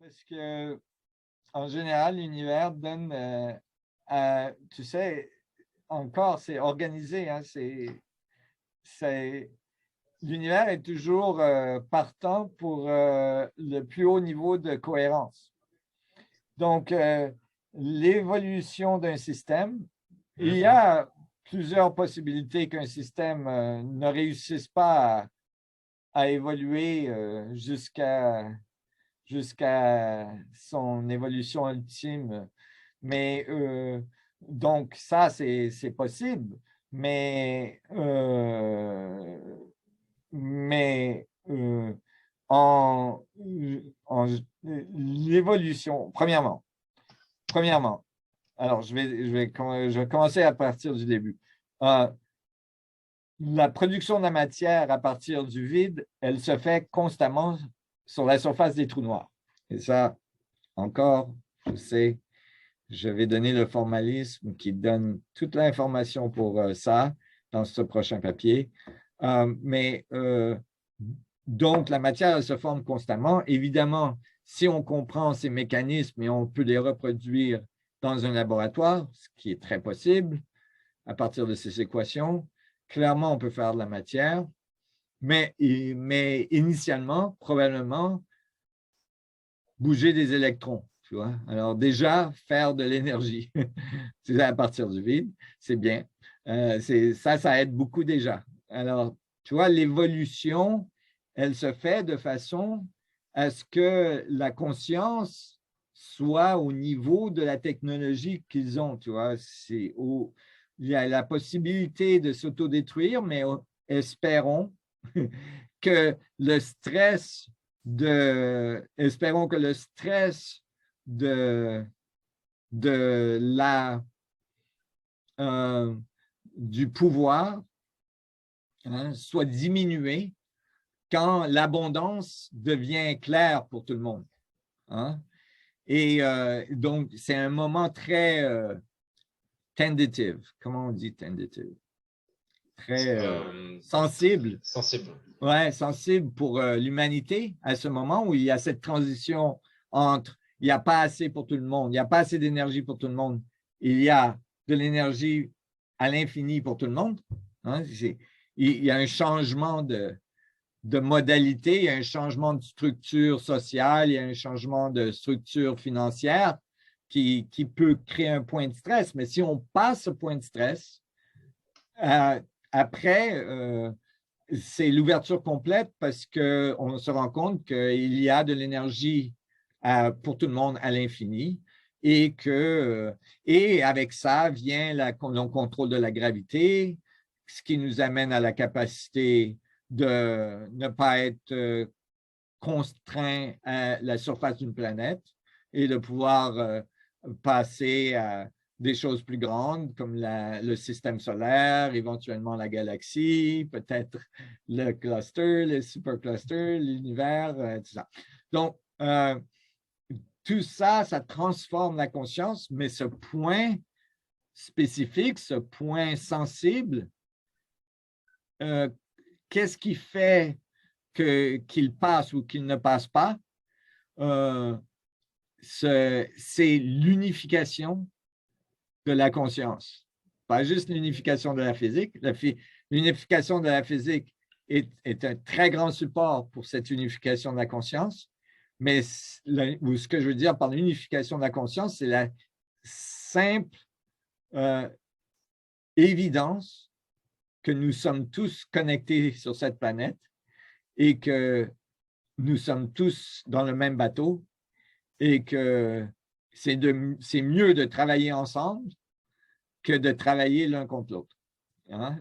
Parce que, en général, l'univers donne, tu sais, encore, c'est organisé, hein, l'univers est toujours partant pour le plus haut niveau de cohérence. Donc, l'évolution d'un système, il y a plusieurs possibilités qu'un système ne réussisse pas à évoluer jusqu'à son évolution ultime. Mais donc, ça, c'est possible. Mais, en l'évolution, premièrement, alors je vais commencer à partir du début. La production de la matière à partir du vide, elle se fait constamment sur la surface des trous noirs. Et ça, encore, je sais, je vais donner le formalisme qui donne toute l'information pour ça dans ce prochain papier. Donc, la matière elle se forme constamment. Évidemment, si on comprend ces mécanismes et on peut les reproduire dans un laboratoire, ce qui est très possible à partir de ces équations, clairement, on peut faire de la matière. Mais initialement, probablement, bouger des électrons. Tu vois? Alors déjà, faire de l'énergie à partir du vide, c'est bien. Ça aide beaucoup déjà. Alors, tu vois, l'évolution, elle se fait de façon à ce que la conscience soit au niveau de la technologie qu'ils ont. Tu vois, il y a la possibilité de s'autodétruire, mais espérons que le stress espérons que le stress du pouvoir soit diminué quand l'abondance devient claire pour tout le monde. Hein? Et donc, c'est un moment très tentative. Comment on dit tentative? Très sensible. Sensible. Ouais, sensible pour l'humanité à ce moment où il y a cette transition entre il n'y a pas assez pour tout le monde, il n'y a pas assez d'énergie pour tout le monde, il y a de l'énergie à l'infini pour tout le monde. Hein? Il y a un changement de modalité, il y a un changement de structure sociale, il y a un changement de structure financière qui peut créer un point de stress. Mais si on passe ce point de stress, après, c'est l'ouverture complète parce qu'on se rend compte qu'il y a de l'énergie pour tout le monde à l'infini et avec ça vient le contrôle de la gravité, ce qui nous amène à la capacité de ne pas être contraint à la surface d'une planète et de pouvoir passer à des choses plus grandes comme le système solaire, éventuellement la galaxie, peut-être le cluster, le supercluster, l'univers, tout ça. Donc, tout ça, ça transforme la conscience, mais ce point spécifique, ce point sensible, qu'est-ce qui fait qu'il passe ou qu'il ne passe pas? C'est l'unification de la conscience. Pas juste l'unification de la physique. L'unification de la physique est un très grand support pour cette unification de la conscience. Mais ce que je veux dire par l'unification de la conscience, c'est la simple évidence que nous sommes tous connectés sur cette planète et que nous sommes tous dans le même bateau et que c'est mieux de travailler ensemble que de travailler l'un contre l'autre. Hein?